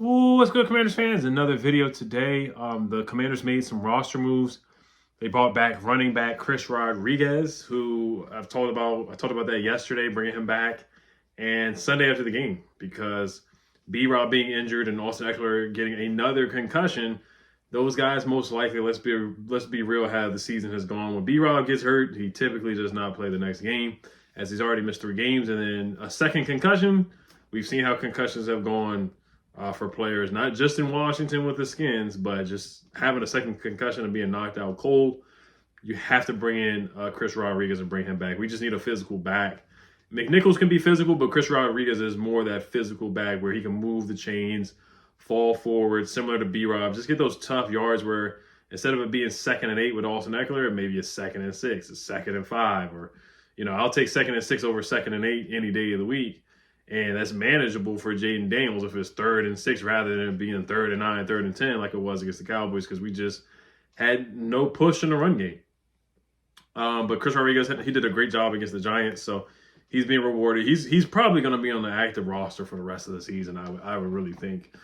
Ooh, what's good, Commanders fans? Another video today. The Commanders made some roster moves. They brought back running back Chris Rodriguez, who I talked about that yesterday, bringing him back, and Sunday after the game because B-Rob being injured and Austin Eckler getting another concussion. Those guys most likely, let's be real, how the season has gone. When B-Rob gets hurt, he typically does not play the next game, as he's already missed 3 games, and then a second concussion. We've seen how concussions have gone for players, not just in Washington with the Skins, but just having a second concussion and being knocked out cold. You have to bring in Chris Rodriguez and bring him back. We just need a physical back. McNichols can be physical, but Chris Rodriguez is more that physical back where he can move the chains, fall forward, similar to B-Rob. Just get those tough yards where instead of it being 2nd and 8 with Austin Eckler, maybe it's 2nd and 6, it's 2nd and 5, or I'll take 2nd and 6 over 2nd and 8 any day of the week. And that's manageable for Jaden Daniels if it's 3rd and 6 rather than being 3rd and 9, 3rd and 10 like it was against the Cowboys, because we just had no push in the run game. But Chris Rodriguez, he did a great job against the Giants, so he's being rewarded. He's probably going to be on the active roster for the rest of the season, I would really think.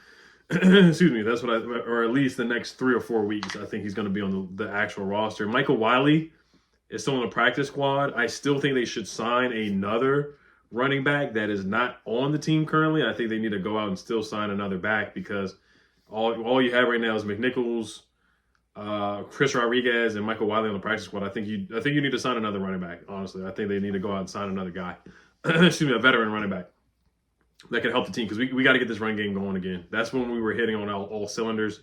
Excuse me, that's what or at least the next 3 or 4 weeks, I think he's going to be on the actual roster. Michael Wiley is still on the practice squad. I still think they should sign another running back that is not on the team currently. I think they need to go out and still sign another back, because all you have right now is McNichols, Chris Rodriguez, and Michael Wiley on the practice squad. I think you need to sign another running back. Honestly, I think they need to go out and sign another guy. Excuse me, a veteran running back that can help the team, because we got to get this run game going again. That's when we were hitting on all cylinders.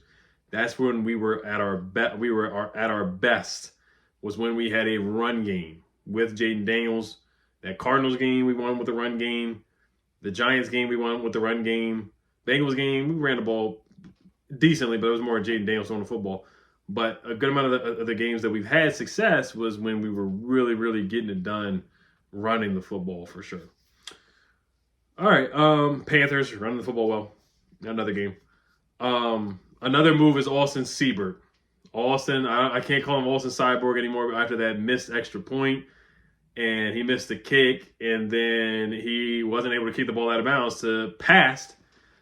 That's when we were at our best. Was when we had a run game with Jaden Daniels. That Cardinals game, we won with the run game. The Giants game, we won with the run game. Bengals game, we ran the ball decently, but it was more Jaden Daniels on the football. But a good amount of the games that we've had success was when we were really, really getting it done running the football for sure. All right, Panthers running the football well. Another game. Another move is Austin Seibert. Austin, I can't call him Austin Cyborg anymore after that missed extra point. And he missed the kick, and then he wasn't able to kick the ball out of bounds to pass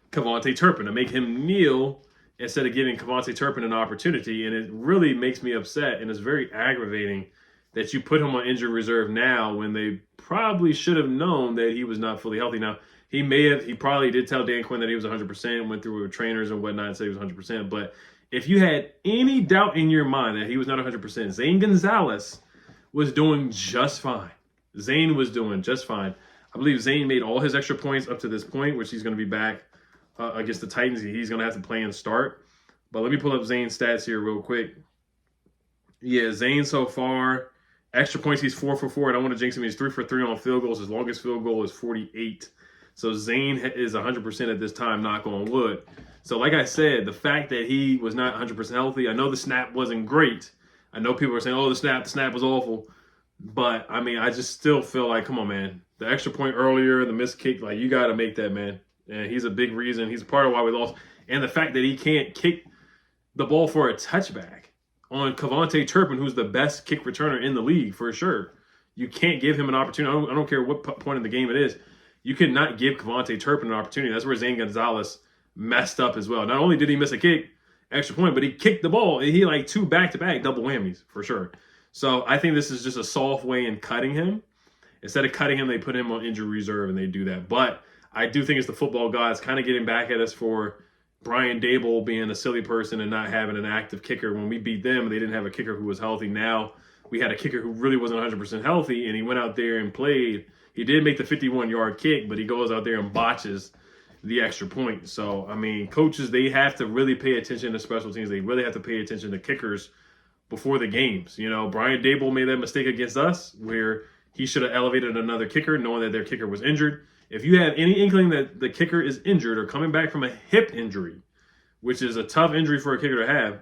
Kevontae Turpin, to make him kneel instead of giving Kevontae Turpin an opportunity. And it really makes me upset, and it's very aggravating that you put him on injured reserve now when they probably should have known that he was not fully healthy. Now, he probably did tell Dan Quinn that he was 100%, went through with trainers and whatnot and said he was 100%. But if you had any doubt in your mind that he was not 100%, Zane Gonzalez was doing just fine. Zane was doing just fine. I believe Zane made all his extra points up to this point, which he's going to be back against the Titans. He's going to have to play and start. But let me pull up Zane's stats here real quick. Yeah, Zane so far, extra points, he's 4 for 4. I don't want to jinx him. He's 3 for 3 on field goals. His longest field goal is 48. So Zane is 100% at this time, knock on wood. So like I said, the fact that he was not 100% healthy, I know the snap wasn't great. I know people are saying, oh, the snap was awful. But, I mean, I just still feel like, come on, man. The extra point earlier, the missed kick, like, you got to make that, man. And he's a big reason. He's a part of why we lost. And the fact that he can't kick the ball for a touchback on Kevontae Turpin, who's the best kick returner in the league, for sure. You can't give him an opportunity. I don't care what point in the game it is. You could not give Kevontae Turpin an opportunity. That's where Zane Gonzalez messed up as well. Not only did he miss a kick, extra point, but he kicked the ball. He like 2 back-to-back double whammies for sure. So I think this is just a soft way in cutting him. Instead of cutting him, they put him on injury reserve and they do that. But I do think it's the football gods kind of getting back at us for Brian Dable being a silly person and not having an active kicker. When we beat them, they didn't have a kicker who was healthy. Now we had a kicker who really wasn't 100% healthy, and he went out there and played. He did make the 51-yard kick, but he goes out there and botches the extra point. So, I mean, coaches, they have to really pay attention to special teams. They really have to pay attention to kickers before the games. Brian Dable made that mistake against us where he should have elevated another kicker knowing that their kicker was injured. If you have any inkling that the kicker is injured or coming back from a hip injury, which is a tough injury for a kicker to have,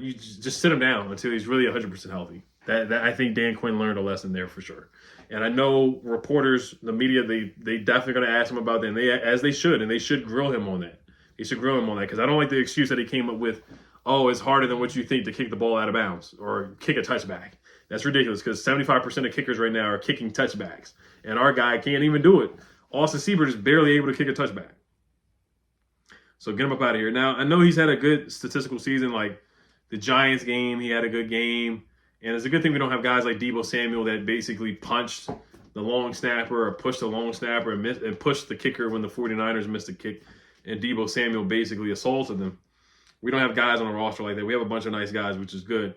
you just sit him down until he's really 100% healthy. That I think Dan Quinn learned a lesson there for sure. And I know reporters, the media, they definitely going to ask him about that, and they should grill him on that. They should grill him on that, because I don't like the excuse that he came up with, oh, it's harder than what you think to kick the ball out of bounds or kick a touchback. That's ridiculous, because 75% of kickers right now are kicking touchbacks, and our guy can't even do it. Austin Seibert is barely able to kick a touchback. So get him up out of here. Now, I know he's had a good statistical season, like the Giants game, he had a good game. And it's a good thing we don't have guys like Deebo Samuel that basically punched the long snapper or pushed the long snapper and pushed the kicker when the 49ers missed a kick. And Deebo Samuel basically assaulted them. We don't have guys on the roster like that. We have a bunch of nice guys, which is good.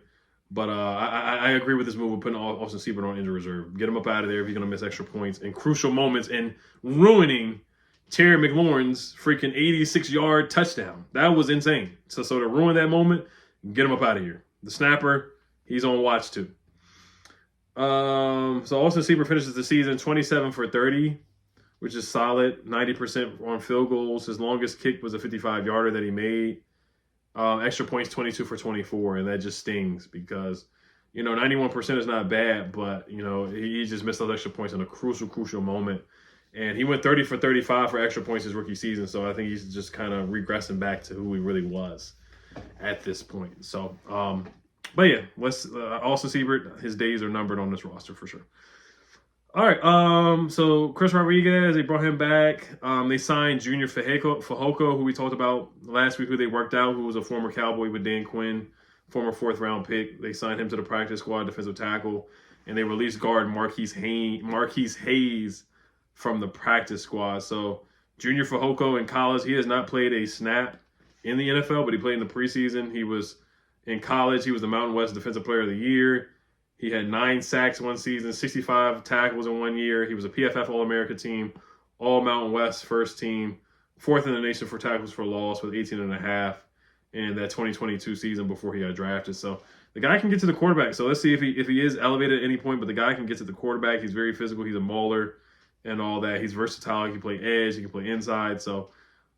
But I agree with this move of putting Austin Seibert on injured reserve. Get him up out of there if he's going to miss extra points in crucial moments and ruining Terry McLaurin's freaking 86-yard touchdown. That was insane. So to ruin that moment, get him up out of here. The snapper, he's on watch too. So Austin Seibert finishes the season 27 for 30, which is solid. 90% on field goals. His longest kick was a 55-yarder that he made. Extra points, 22 for 24, and that just stings because, 91% is not bad, but, he just missed those extra points in a crucial moment. And he went 30 for 35 for extra points his rookie season, so I think he's just kind of regressing back to who he really was at this point. So, but yeah, Austin Seibert, his days are numbered on this roster for sure. All right, so Chris Rodriguez, they brought him back. They signed Junior Fehoko, who we talked about last week, who they worked out, who was a former Cowboy with Dan Quinn, former 4th-round pick. They signed him to the practice squad, defensive tackle, and they released guard Marquise Hayes from the practice squad. So Junior Fehoko in college, he has not played a snap in the NFL, but he played in the preseason. He was in college. He was the Mountain West Defensive Player of the Year. He had 9 sacks one season, 65 tackles in 1 year. He was a PFF All-America team, All-Mountain West first team, 4th in the nation for tackles for loss with 18.5 in that 2022 season before he got drafted. So the guy can get to the quarterback. So let's see if he is elevated at any point, but the guy can get to the quarterback. He's very physical. He's a mauler and all that. He's versatile. He can play edge. He can play inside. So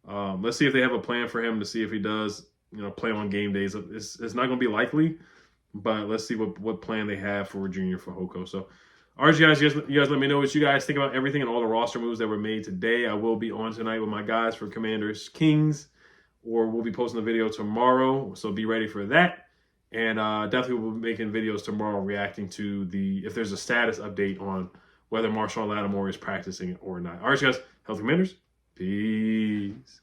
let's see if they have a plan for him to see if he does, play on game days. It's not going to be likely. But let's see what plan they have for Junior Fehoko. So, all right, you guys let me know what you guys think about everything and all the roster moves that were made today. I will be on tonight with my guys for Commanders Kings, or we'll be posting the video tomorrow. So be ready for that. And definitely we'll be making videos tomorrow reacting to if there's a status update on whether Marshawn Lattimore is practicing or not. All right, you guys, healthy Commanders. Peace.